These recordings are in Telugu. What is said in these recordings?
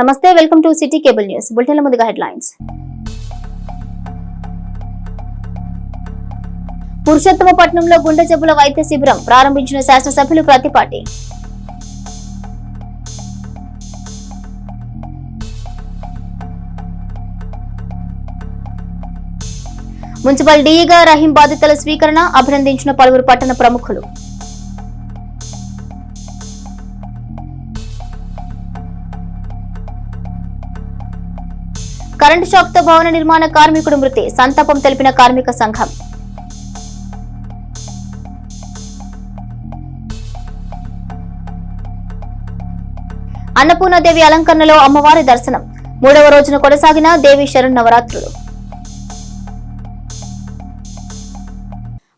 నమస్తే, welcome to city cable news. బులెటిన్ల ముందుగా హెడ్లైన్స్. పురుషోత్తమపట్నంలో గుండె జబ్బుల వైద్య శిబిరం ప్రారంభించిన శాసనసభ్యులు ప్రతిపాటి. మున్సిపల్ డీఈగా రహీం బాధితుల స్వీకరణ అభినందించిన పలువురు పట్టణ ప్రముఖులు. కరెంటు షాక్ తో భవన నిర్మాణ కార్మికుడు మృతి, సంతాపం తెలిపిన కార్మిక సంఘం. అన్నపూర్ణదేవి అలంకరణలో అమ్మవారి దర్శనం, 3వ రోజున కొనసాగిన దేవి శరన్నవరాత్రులు.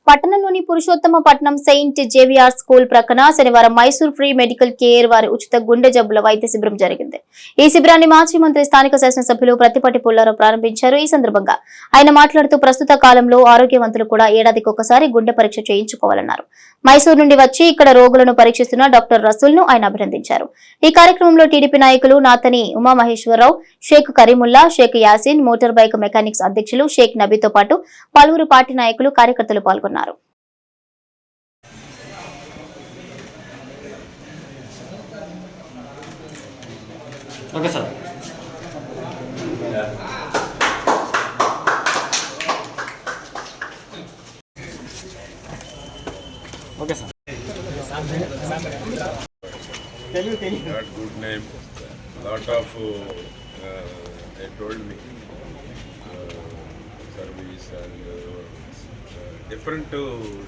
పట్టణంలోని పురుషోత్తమపట్నం సెయింట్ జేవియర్ స్కూల్ ప్రక్కన శనివారం మైసూర్ ఫ్రీ మెడికల్ కేర్ వారి ఉచిత గుండె జబ్బుల వైద్య శిబిరం జరిగింది. ఈ శిబిరాన్ని మాజీ మంత్రి స్థానిక శాసనసభ్యులు ప్రతిపాటి పుల్లారావు ప్రారంభించారు. ఈ సందర్భంగా ఆయన మాట్లాడుతూ ప్రస్తుత కాలంలో ఆరోగ్యవంతులు కూడా ఏడాదికి ఒకసారి గుండె పరీక్ష చేయించుకోవాలన్నారు. మైసూర్ నుండి వచ్చి ఇక్కడ రోగులను పరీక్షిస్తున్న డాక్టర్ రసూల్ ను ఆయన అభినందించారు. ఈ కార్యక్రమంలో టీడీపీ నాయకులు నాతని Umamaheswararao, Sheikh Karimulla, Sheikh Yasin, motor bike mechanics అధ్యక్షులు షేక్ నబీతో పాటు పలువురు పార్టీ నాయకులు, కార్యకర్తలు పాల్గొన్నారు. Okay sir. Okay sir. Got good name. Lot of they told me service and different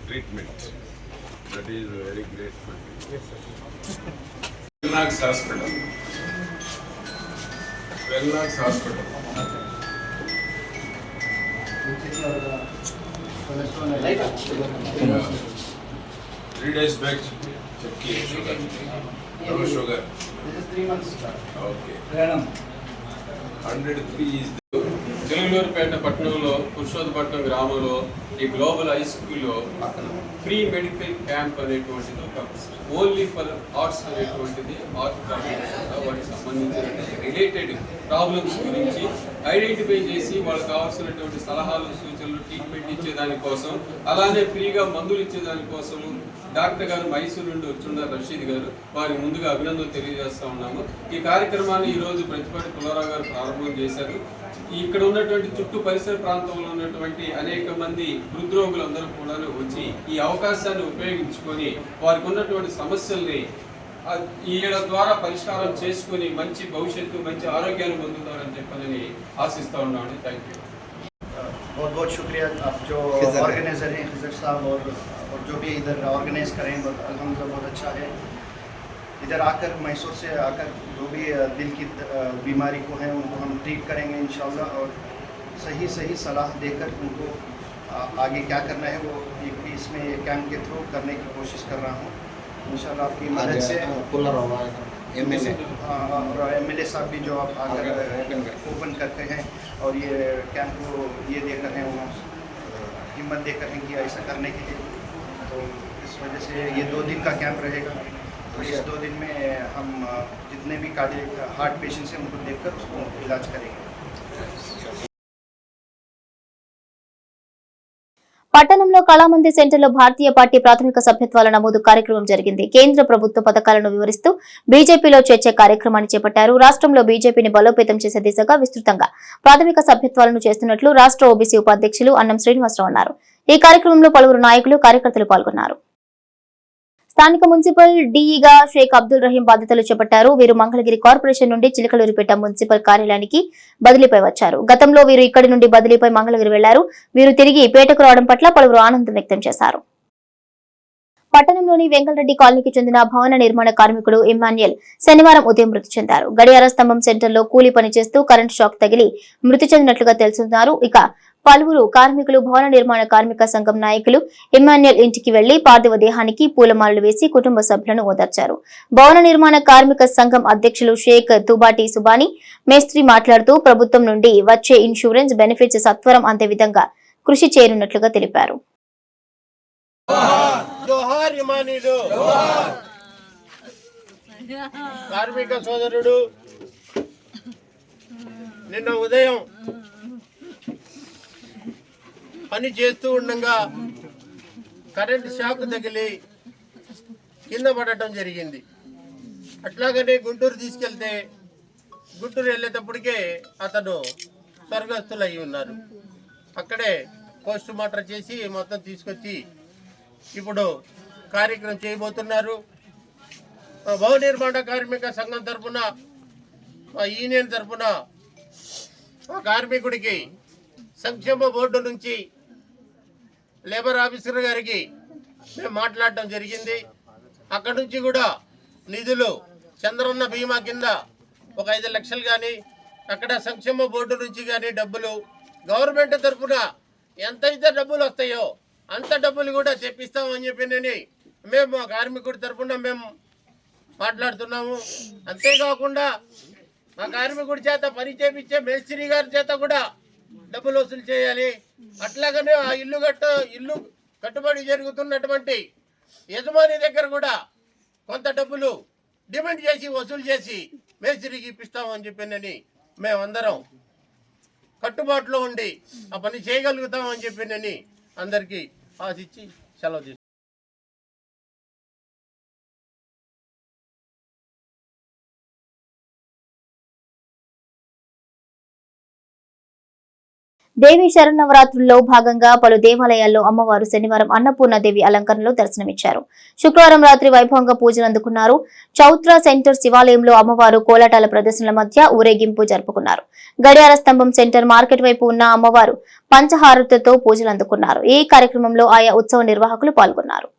treatment. That is very grateful. Wellnax Hospital. Wellnax Hospital. 3 days back, check sugar. No sugar. This is 3 months. Okay. 103 is Chilakaluripet పట్టణంలో పురుషోత్తపట్నం గ్రామంలో ఈ గ్లోబల్ హై స్కూల్లో ఫ్రీ మెడికల్ క్యాంప్ అనేటువంటిది ఒక ఓన్లీ ఫర్ ఆర్ట్స్ అనేటువంటిది ఆర్ట్ వాటికి సంబంధించిన రిలేటెడ్ ప్రాబ్లమ్స్ గురించి ఐడెంటిఫై చేసి వాళ్ళకి కావాల్సినటువంటి సలహాలు, సూచనలు, ట్రీట్మెంట్ ఇచ్చేదానికోసం, అలానే ఫ్రీగా మందులు ఇచ్చేదానికోసము డాక్టర్ గారు మైసూరు నుండి వచ్చున్నారు రషీద్ గారు. వారికి ముందుగా అభినందనలు తెలియజేస్తా ఉన్నాము. ఈ కార్యక్రమాన్ని ఈరోజు ప్రతిపాటి పుల్లారావు గారు ప్రారంభం చేశారు. ఇక్కడ ఉన్నటువంటి చుట్టూ పరిసర ప్రాంతంలో ఉన్నటువంటి అనేక మంది హృద్రోగులందరూ కూడా వచ్చి ఈ అవకాశాన్ని ఉపయోగించుకొని వారికి ఉన్నటువంటి సమస్యల్ని ఈడ ద్వారా పరిష్కారం చేసుకుని మంచి భవిష్యత్తు, మంచి ఆరోగ్యాన్ని పొందుతారని చెప్పని ఆశిస్తా ఉన్నాను. Thank you. बहुत बहुत शुक्रिया आप जो ऑर्गेनाइजर हैं खिजर साहब और जो भी इधर ऑर्गेनाइज करें, अल्हम्दुलिल्लाह बहुत अच्छा है. इधर आकर मैसूर से आकर जो भी दिल की बीमारी को है उनको हम ट्रीट करेंगे इंशाल्लाह, और सही सलाह देकर उनको आगे क्या करना है वो इसमें कैंप के थ्रू करने की कोशिश कर रहा हूँ इंशाल्लाह आपकी मदद से. एमएलए और एमएलए साहब भी जो आप आकर ओपन करते हैं और ये कैंप को ये देकर हैं, वो हिम्मत देकर हैं कि ऐसा करने के लिए. तो इस वजह से ये 2 दिन का कैंप रहेगा. तो इस 2 दिन में हम जितने भी कार्डियक हार्ट पेशेंट्स हैं उनको देखकर उसको इलाज करेंगे. పట్టణంలో కళామంది సెంటర్లో భారతీయ పార్టీ ప్రాథమిక సభ్యత్వాల నమోదు కార్యక్రమం జరిగింది. కేంద్ర ప్రభుత్వ పథకాలను వివరిస్తూ బీజేపీలో చేర్చే కార్యక్రమాన్ని చేపట్టారు. రాష్ట్రంలో బీజేపీని బలోపేతం చేసే దిశగా విస్తృతంగా ప్రాథమిక సభ్యత్వాలను చేస్తున్నట్లు రాష్ట్ర ఓబీసీ ఉపాధ్యక్షులు అన్నం శ్రీనివాసరావు అన్నారు. ఈ కార్యక్రమంలో పలువురు నాయకులు, కార్యకర్తలు పాల్గొన్నారు. స్థానిక మున్సిపల్ డీఈగా షేక్ అబ్దుల్ రహీం బాధ్యతలు చేపట్టారు. వీరు మంగళగిరి కార్పొరేషన్ నుండి చిలకలూరిపేట మున్సిపల్ కార్యాలయానికి బదిలీపై వచ్చారు. గతంలో వీరు ఇక్కడి నుండి బదిలీపై మంగళగిరి వెళ్లారు. వీరు తిరిగి పేటకు రావడం పట్ల పలువురు ఆనందం వ్యక్తం చేశారు. పట్టణంలోని వెంకటరెడ్డి కాలనీకి చెందిన భవన నిర్మాణ కార్మికుడు ఇమ్మాన్యుయల్ శనివారం ఉదయం మృతి చెందారు. గడియార స్తంభం సెంటర్లో కూలీ పనిచేస్తూ కరెంట్ షాక్ తగిలి మృతి చెందినట్లుగా తెలుసుకున్నారు. ఇక పలువురు కార్మికులు, భవన నిర్మాణ కార్మిక సంఘం నాయకులు ఇమ్మాన్యుయల్ ఇంటికి వెళ్లి పార్థివ దేహానికి పూలమాలలు వేసి కుటుంబ సభ్యులను ఓదార్చారు. భవన నిర్మాణ కార్మిక సంఘం అధ్యక్షులు షేక్ తుబాటి సుబాని మేస్త్రి మాట్లాడుతూ ప్రభుత్వం నుండి వచ్చే ఇన్సూరెన్స్ బెనిఫిట్స్ సత్వరం అందే విధంగా కృషి చేయనున్నట్లుగా తెలిపారు. కార్మిక సోదరుడు నిన్న ఉదయం పని చేస్తూ ఉండగా కరెంట్ షాక్ తగిలి కింద పడటం జరిగింది. అట్లాగనే గుంటూరు తీసుకెళ్తే గుంటూరు వెళ్ళేటప్పటికే అతను స్వర్గస్థులయ్యి ఉన్నారు. అక్కడే పోస్ట్ మార్టం చేసి మొత్తం తీసుకొచ్చి ఇప్పుడు కార్యక్రమం చేయబోతున్నారు. భవన నిర్మాణ కార్మిక సంఘం తరఫున, యూనియన్ తరఫున కార్మికుడికి సంక్షేమ బోర్డు నుంచి లేబర్ ఆఫీసర్ గారికి మేము మాట్లాడటం జరిగింది. అక్కడి నుంచి కూడా నిధులు చంద్రన్న బీమా కింద ఒక 5 లక్షలు కానీ, అక్కడ సంక్షేమ బోర్డు నుంచి కానీ డబ్బులు గవర్నమెంట్ తరఫున ఎంతైతే డబ్బులు వస్తాయో అంత డబ్బులు కూడా తెప్పిస్తామని చెప్పి మేము మా కార్మికుడి తరఫున మేము మాట్లాడుతున్నాము. అంతేకాకుండా మా కార్మికుడి చేత పని చేపించే మేస్త్రి గారి చేత కూడా డబ్బులు వసూలు చేయాలి. అట్లాగనే ఆ ఇల్లు కట్టుబడి జరుగుతున్నటువంటి యజమాని దగ్గర కూడా కొంత డబ్బులు డిమాండ్ చేసి వసూలు చేసి మేస్త్రికి ఇప్పిస్తామని చెప్పినని మేమందరం కట్టుబాటులో ఉండి ఆ పని చేయగలుగుతామని చెప్పినని అందరికీ ఆశించి సెలవు తీసుకుంటాం. దేవి శరన్నవరాత్రుల్లో భాగంగా పలు దేవాలయాల్లో అమ్మవారు శనివారం అన్నపూర్ణదేవి అలంకరణలో దర్శనమిచ్చారు. శుక్రవారం రాత్రి వైభవంగా పూజలు అందుకున్నారు. చౌత్ర సెంటర్ శివాలయంలో అమ్మవారు కోలాటాల ప్రదర్శనల మధ్య ఊరేగింపు జరుపుకున్నారు. గడియార స్తంభం సెంటర్ మార్కెట్ వైపు ఉన్న అమ్మవారు పంచహారతులతో పూజలు అందుకున్నారు. ఈ కార్యక్రమంలో ఆయా ఉత్సవ నిర్వాహకులు పాల్గొన్నారు.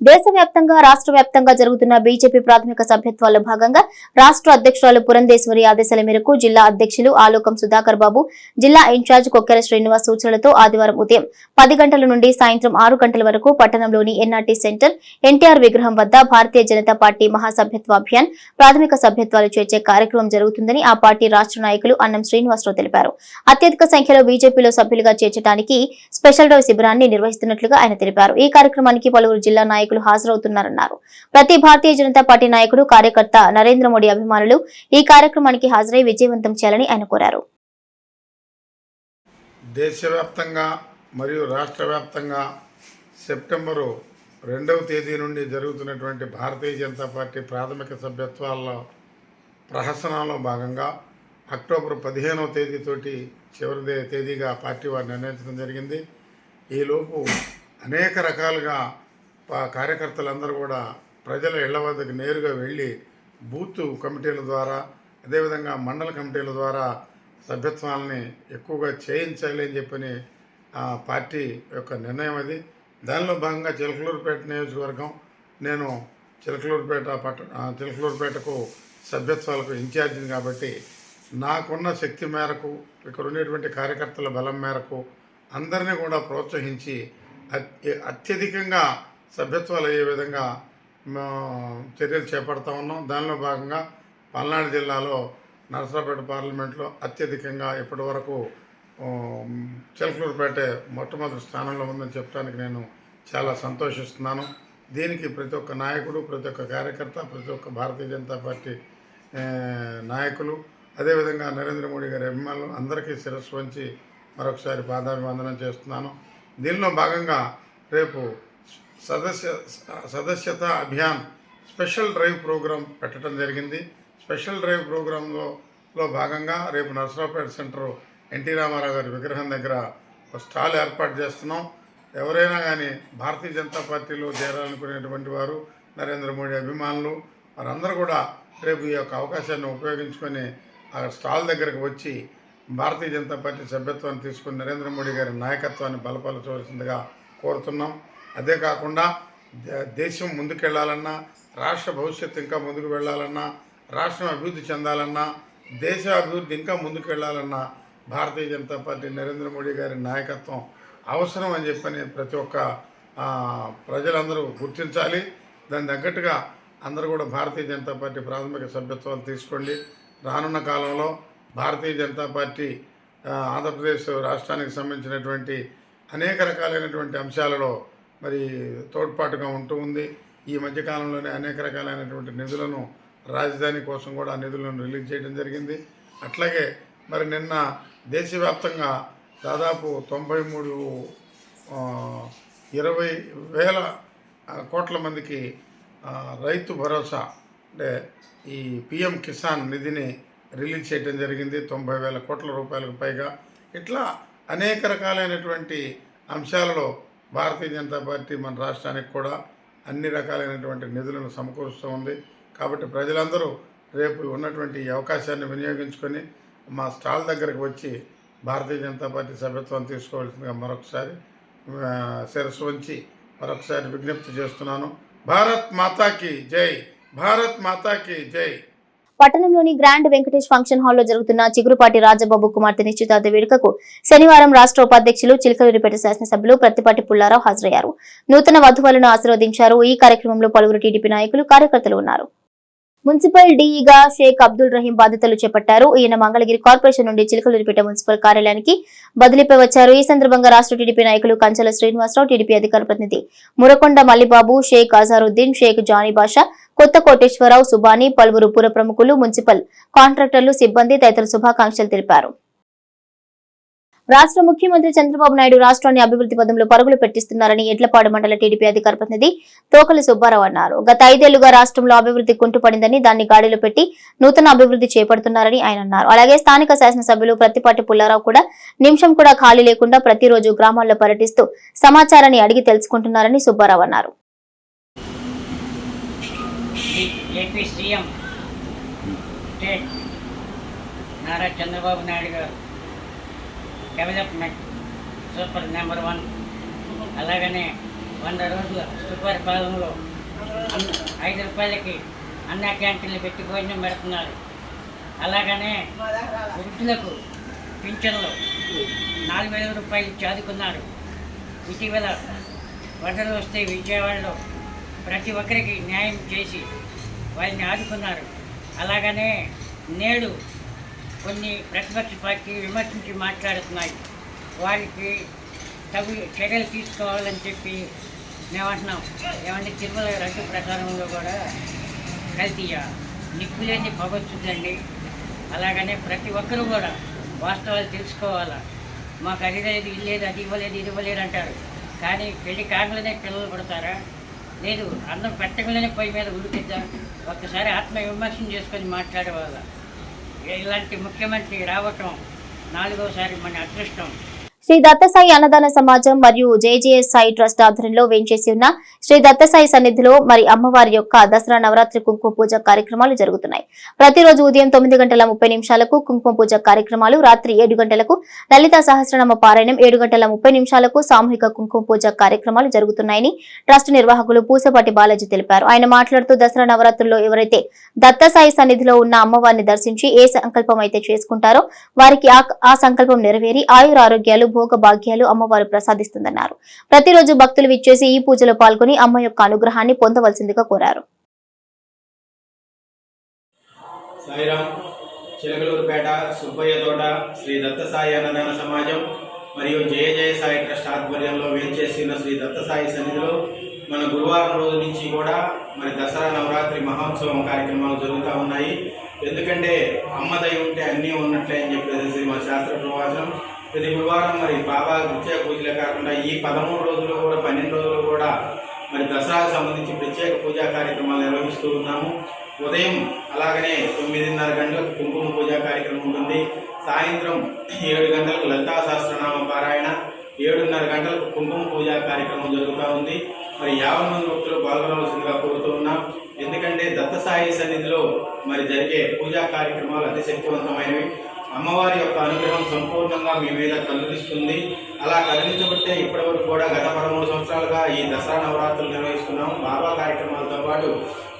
దేశవ్యాప్తంగా రాష్ట్ర వ్యాప్తంగా జరుగుతున్న బీజేపీ ప్రాథమిక సభ్యత్వాల్లో భాగంగా రాష్ట్ర అధ్యక్షురాలు పురంధేశ్వరి ఆదేశాల మేరకు జిల్లా అధ్యక్షులు ఆలోకం సుధాకర్ బాబు, జిల్లా ఇన్ఛార్జ్ కొక్కెర శ్రీనివాస్ సూచనలతో ఆదివారం ఉదయం 10 గంటల నుండి సాయంత్రం 6 గంటల వరకు పట్టణంలోని ఎన్ఆర్టీ సెంటర్ ఎన్టీఆర్ విగ్రహం వద్ద భారతీయ జనతా పార్టీ మహాసభ్యత్వ అభియాన్ ప్రాథమిక సభ్యత్వాలు చేర్చే కార్యక్రమం జరుగుతుందని ఆ పార్టీ రాష్ట్ర నాయకులు అన్నం శ్రీనివాసరావు తెలిపారు. అత్యధిక సంఖ్యలో బీజేపీలో సభ్యులుగా చేర్చడానికి స్పెషల్ డ్రైవ్ శిబిరాన్ని నిర్వహిస్తున్నట్లుగా ఆయన తెలిపారు. ఈ కార్యక్రమానికి పలువురు జిల్లా నాయకులు హాజరవుతున్నారన్నారు. ప్రతి భారతీయ జనతా పార్టీ నాయకుడు, కార్యకర్త, నరేంద్ర మోడీ అభిమానులు ఈ కార్యక్రమానికి హాజరై విజయవంతం చేయాలని ఆయన కోరారు. దేశవ్యాప్తంగా మరియు రాష్ట్ర వ్యాప్తంగా సెప్టెంబరు 2వ తేదీ నుండి జరుగుతున్నటువంటి భారతీయ జనతా పార్టీ ప్రాథమిక సభ్యత్వాల్లో ప్రహసనంలో భాగంగా అక్టోబర్ 15వ తేదీతోటి చివరి తేదీగా పార్టీ వారు నిర్ణయించడం జరిగింది. ఈలోపు అనేక రకాలుగా కార్యకర్తలందరూ కూడా ప్రజల ఇళ్ల వద్దకు నేరుగా వెళ్ళి బూత్ కమిటీల ద్వారా, అదేవిధంగా మండల కమిటీల ద్వారా సభ్యత్వాలని ఎక్కువగా చేయించాలి అని చెప్పని పార్టీ యొక్క నిర్ణయం అది. దానిలో భాగంగా చిలకలూరుపేట నియోజకవర్గం, నేను చిలకలూరుపేటకు సభ్యత్వాలకు ఇన్ఛార్జిని కాబట్టి నాకున్న శక్తి మేరకు, ఇక్కడ ఉండేటువంటి కార్యకర్తల బలం మేరకు అందరినీ కూడా ప్రోత్సహించి అత్యధికంగా సభ్యత్వాలు అయ్యే విధంగా చర్యలు చేపడతా ఉన్నాం. దానిలో భాగంగా పల్నాడు జిల్లాలో నరసరావుపేట పార్లమెంట్లో అత్యధికంగా ఇప్పటి వరకు చిలకలూరుపేట మొట్టమొదటి స్థానంలో ఉందని చెప్పడానికి నేను చాలా సంతోషిస్తున్నాను. దీనికి ప్రతి ఒక్క నాయకుడు, ప్రతి ఒక్క కార్యకర్త, ప్రతి ఒక్క భారతీయ జనతా పార్టీ నాయకులు, అదేవిధంగా నరేంద్ర మోడీ గారి అభిమానులు అందరికీ శిరస్సు వంచి మరొకసారి పాదాభివందనం చేస్తున్నాను. దీనిలో భాగంగా రేపు సదస్యత అభియాన్ స్పెషల్ డ్రైవ్ ప్రోగ్రాం పెట్టడం జరిగింది. స్పెషల్ డ్రైవ్ ప్రోగ్రాంలో భాగంగా రేపు నరసరావుపేట సెంటర్ ఎన్టీ రామారావు గారి విగ్రహం దగ్గర ఒక స్టాల్ ఏర్పాటు చేస్తున్నాం. ఎవరైనా కానీ భారతీయ జనతా పార్టీలో చేరాలనుకునేటువంటి వారు, నరేంద్ర మోడీ అభిమానులు వారందరూ కూడా రేపు ఈ యొక్క అవకాశాన్ని ఉపయోగించుకొని ఆ స్టాల్ దగ్గరకు వచ్చి భారతీయ జనతా పార్టీ సభ్యత్వాన్ని తీసుకుని నరేంద్ర మోడీ గారి నాయకత్వాన్ని బలపరచవలసిందిగా కోరుతున్నాం. అదే కాకుండా దేశం ముందుకెళ్లాలన్నా, రాష్ట్ర భవిష్యత్తు ఇంకా ముందుకు వెళ్ళాలన్నా, రాష్ట్రం అభివృద్ధి చెందాలన్నా, దేశ అభివృద్ధి ఇంకా ముందుకు వెళ్ళాలన్నా భారతీయ జనతా పార్టీ నరేంద్ర మోడీ గారి నాయకత్వం అవసరం అని చెప్పని ప్రతి ఒక్క ప్రజలందరూ గుర్తించాలి. దాని తగ్గట్టుగా అందరూ కూడా భారతీయ జనతా పార్టీ ప్రాథమిక సభ్యత్వాలు తీసుకోండి. రానున్న కాలంలో భారతీయ జనతా పార్టీ ఆంధ్రప్రదేశ్ రాష్ట్రానికి సంబంధించినటువంటి అనేక రకాలైనటువంటి అంశాలలో మరి తోడ్పాటుగా ఉంటూ ఉంది. ఈ మధ్యకాలంలోనే అనేక రకాలైనటువంటి నిధులను రాజధాని కోసం కూడా ఆ నిధులను రిలీజ్ చేయడం జరిగింది. అట్లాగే మరి నిన్న దేశవ్యాప్తంగా దాదాపు 20,000 కోట్ల మందికి రైతు భరోసా అంటే ఈ పిఎం కిసాన్ నిధిని రిలీజ్ చేయడం జరిగింది. 90,000 కోట్ల రూపాయలకు పైగా. ఇట్లా అనేక రకాలైనటువంటి అంశాలలో భారతీయ జనతా పార్టీ మన రాష్ట్రానికి కూడా అన్ని రకాలైనటువంటి నిధులను సమకూరుస్తూ ఉంది. కాబట్టి ప్రజలందరూ రేపు ఉన్నటువంటి ఈ అవకాశాన్ని వినియోగించుకొని మా స్టాల్ దగ్గరకు వచ్చి భారతీయ జనతా పార్టీ సభ్యత్వం తీసుకోవాల్సిందిగా మరొకసారి శిరస్సు వంచి మరొకసారి విజ్ఞప్తి చేస్తున్నాను. భారత్ మాతాకి జై, భారత్ మాతాకి జై. పట్టణంలోని గ్రాండ్ వెంకటేష్ ఫంక్షన్ హాల్లో జరుగుతున్న చిగురుపాటి రాజబాబు కుమార్తె నిశ్చితార్థ వేడుకకు శనివారం రాష్ట్ర ఉపాధ్యక్షులు చిలకలూరిపేట శాసనసభ్యులు ప్రత్తిపాటి పుల్లారావు హాజరయ్యారు. నూతన వధువులను ఆశీర్వదించారు. ఈ కార్యక్రమంలో పలువురు టీడీపీ నాయకులు, కార్యకర్తలు ఉన్నారు. మున్సిపల్ డీఈగా షేక్ అబ్దుల్ రహీం బాధ్యతలు చేపట్టారు. ఈయన మంగళగిరి కార్పొరేషన్ నుండి చిలకలూరిపేట మున్సిపల్ కార్యాలయానికి బదిలీపై వచ్చారు. ఈ సందర్భంగా రాష్ట్ర టీడీపీ నాయకులు కంచల శ్రీనివాసరావు, టీడీపీ అధికార ప్రతినిధి మురకొండ మల్లిబాబు, షేక్ అజారుద్దీన్, షేక్ జానీ బాషా, కొత్త కోటేశ్వరరావు, సుబానీ, పలువురు పుర ప్రముఖులు, మున్సిపల్ కాంట్రాక్టర్లు, సిబ్బంది తదితరులు శుభాకాంక్షలు తెలిపారు. రాష్ట్ర ముఖ్యమంత్రి చంద్రబాబు నాయుడు రాష్ట్రాన్ని అభివృద్ధి పదంలో పరుగులు పెట్టిస్తున్నారని ఎడ్లపాడు మండల టీడీపీ అధికార ప్రతినిధి తోకలి సుబ్బారావు అన్నారు. గత 5 ఏళ్లుగా రాష్ట్రంలో అభివృద్ధి కుంటుపడిందని, దాన్ని గాడిలో పెట్టి నూతన అభివృద్ధి చేపడుతున్నారని ఆయన అన్నారు. అలాగే స్థానిక శాసనసభ్యులు ప్రత్తిపాటి పుల్లారావు కూడా నిమిషం కూడా ఖాళీ లేకుండా ప్రతిరోజు గ్రామాల్లో పర్యటిస్తూ సమాచారాన్ని అడిగి తెలుసుకుంటున్నారని సుబ్బారావు అన్నారు. AP CM state Nara Chandrababu Naidu గారు డెవలప్మెంట్ సూపర్ నెంబర్ 1, అలాగనే 100 రోజుల సూపర్ పాలనలో 5 రూపాయలకి అన్న క్యాంటీన్లు పెట్టి భోజనం పెడుతున్నారు. అలాగనే వృద్ధులకు పింఛన్లు 4,000 రూపాయలు చాదుకున్నారు. ఇటీవల వరదలు వస్తే విజయవాడలో ప్రతి ఒక్కరికి న్యాయం చేసి వారిని ఆదుకున్నారు. అలాగనే నేడు కొన్ని ప్రతిపక్ష పార్టీ విమర్శించి మాట్లాడుతున్నాయి. వారికి తగు చర్యలు తీసుకోవాలని చెప్పి మేము అంటున్నాం. ఏమంటే తిరుమల రద్దు ప్రకారంలో కూడా కల్తీయ నిప్పులేని పొగొచ్చుందండి. అలాగనే ప్రతి ఒక్కరూ కూడా వాస్తవాలు తెలుసుకోవాలా. మాకు అది లేదు, ఇది లేదు, అది ఇవ్వలేదు, ఇది ఇవ్వలేదు అంటారు. కానీ పెళ్లి కాగలనే పిల్లలు పడతారా? లేదు, అన్నం పెట్టగలనే పొయ్యి మీద ఉడికిద్దా? ఒక్కసారి ఆత్మవిమర్శనం చేసుకొని మాట్లాడేవాళ్ళ. ఇలాంటి ముఖ్యమంత్రి రావటం 4వసారి మన అదృష్టం. శ్రీ దత్తసాయి అన్నదాన సమాజం మరియు జేజేఎస్ సాయి ట్రస్ట్ ఆధ్వర్యంలో వేంచేసి ఉన్న శ్రీ దత్తసాయి సన్నిధిలో మరి అమ్మవారి యొక్క దసరా నవరాత్రి కుంకుమ పూజ కార్యక్రమాలు జరుగుతున్నాయి. ప్రతిరోజు ఉదయం 9:30 కుంకుమ పూజ కార్యక్రమాలు, రాత్రి 7 గంటలకు లలితా సహస్రనామ పారాయణం, 7:30 సామూహిక కుంకుమ పూజ కార్యక్రమాలు జరుగుతున్నాయని ట్రస్ట్ నిర్వాహకులు పూసపాటి బాలాజీ తెలిపారు. ఆయన మాట్లాడుతూ దసరా నవరాత్రుల్లో ఎవరైతే దత్తసాయి సన్నిధిలో ఉన్న అమ్మవారిని దర్శించి ఏ సంకల్పం అయితే చేసుకుంటారో వారికి ఆ సంకల్పం నెరవేరి ఆయురారోగ్యాలు భోగ భాగ్యాలు అమ్మవారు ప్రసాదిస్తుందన్నారు. ప్రతిరోజు భక్తులు విచ్చేసి ఈ పూజలో పాల్గొని అమ్మ యొక్క అనుగ్రహాన్ని పొందవలసిందిగా కోరారు. సాయిరామ్, చిలకలూరుపేట సుబ్బయ్య తోట శ్రీ దత్తసాయి అన్నదాన సమాజం మరియు జయ సాయి ట్రస్ట్ ఆధ్వర్యంలో వేంచేసిన శ్రీ దత్తసాయి సన్నిధిలో మన గురువారం రోజు నుంచి కూడా మరి దసరా నవరాత్రి మహోత్సవం కార్యక్రమాలు జరుగుతూ ఉన్నాయి. ఎందుకంటే అమ్మదై ఉంటే అన్నీ ఉన్నట్లే అని చెప్పేసి మన శాస్త్ర ప్రవచనం. ప్రతి గురువారం మరి బాబా ప్రత్యేక పూజలే కాకుండా ఈ 13 రోజులు కూడా 12 రోజులు కూడా మరి దసరాకు సంబంధించి ప్రత్యేక పూజా కార్యక్రమాలు నిర్వహిస్తూ ఉన్నాము. ఉదయం అలాగనే 9:30 గంటలకు కుంకుమ పూజా కార్యక్రమం ఉంటుంది. సాయంత్రం 7 గంటలకు లలితా సహస్రనామ పారాయణ, 7:30 గంటలకు కుంకుమ పూజా కార్యక్రమం జరుగుతూ ఉంది. మరి 50 మంది భక్తులు పాల్గొనవలసిందిగా కోరుతూ ఉన్నాం. ఎందుకంటే దత్తసాయి సన్నిధిలో మరి జరిగే పూజా కార్యక్రమాలు అతి శక్తివంతమైనవి. అమ్మవారి యొక్క అనుగ్రహం సంపూర్ణంగా మీ మీద కలుగిస్తుంది. అలా కదిలించబట్టే ఇప్పటివరకు కూడా గత 13 సంవత్సరాలుగా ఈ దసరా నవరాత్రులు నిర్వహిస్తున్నాము. బాబా కార్యక్రమాలతో పాటు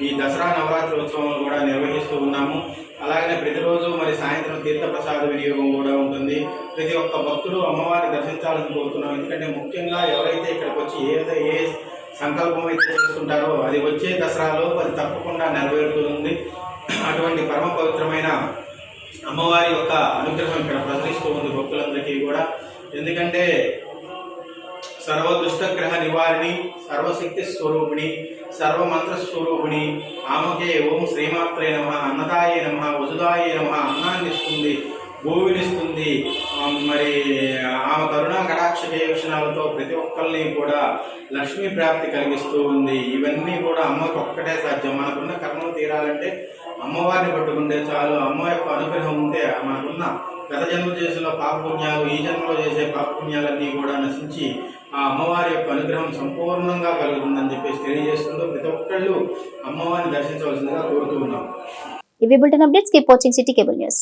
ఈ దసరా నవరాత్రి ఉత్సవాలు కూడా నిర్వహిస్తూ ఉన్నాము. అలాగనే ప్రతిరోజు మరి సాయంత్రం తీర్థప్రసాద వినియోగం కూడా ఉంటుంది. ప్రతి ఒక్క భక్తుడు అమ్మవారిని దర్శించాలని కోరుతున్నాం. ఎందుకంటే ముఖ్యంగా ఎవరైతే ఇక్కడికి వచ్చి ఏ సంకల్పం అయితే చేసుకుంటారో అది వచ్చే దసరాలో అది తప్పకుండా నెరవేరుతుంది. అటువంటి పరమ పవిత్రమైన అమ్మవారి యొక్క అనుగ్రహం ఇక్కడ ప్రసరిస్తూ ఉంది భక్తులందరికీ కూడా. ఎందుకంటే సర్వదుష్టగ్రహ నివారిణి, సర్వశక్తి స్వరూపిణి, సర్వమంత్ర స్వరూపిణి ఆమెకే ఓం శ్రీమాత్రే నమః, అన్నదాయే నమః, వసుదాయే నమః, అన్నాన్ని ఇస్తుంది, భూమినిస్తుంది. మరి ఆమె కరుణా కటాక్ష వీక్షణాలతో ప్రతి ఒక్కరిని కూడా లక్ష్మీ ప్రాప్తి కలిగిస్తూ ఉంది. ఇవన్నీ కూడా అమ్మకి ఒక్కటే సాధ్యం. మనకున్న కర్మలు తీరాలంటే అమ్మవారిని పట్టుకుంటే చాలు. అమ్మ యొక్క అనుగ్రహం ఉంటే మనకున్న గత జన్మ చేసిన పాపపుణ్యాలు, ఈ జన్మలో చేసే పాపపుణ్యాలన్నీ కూడా నశించి ఆ అమ్మవారి యొక్క అనుగ్రహం సంపూర్ణంగా కలుగుతుందని చెప్పేసి తెలియజేస్తుంటూ ప్రతి ఒక్కళ్ళు అమ్మవారిని దర్శించవలసిందిగా కోరుతూ ఉన్నాం. ఇవి bulletin updates. Keep watching city cable news.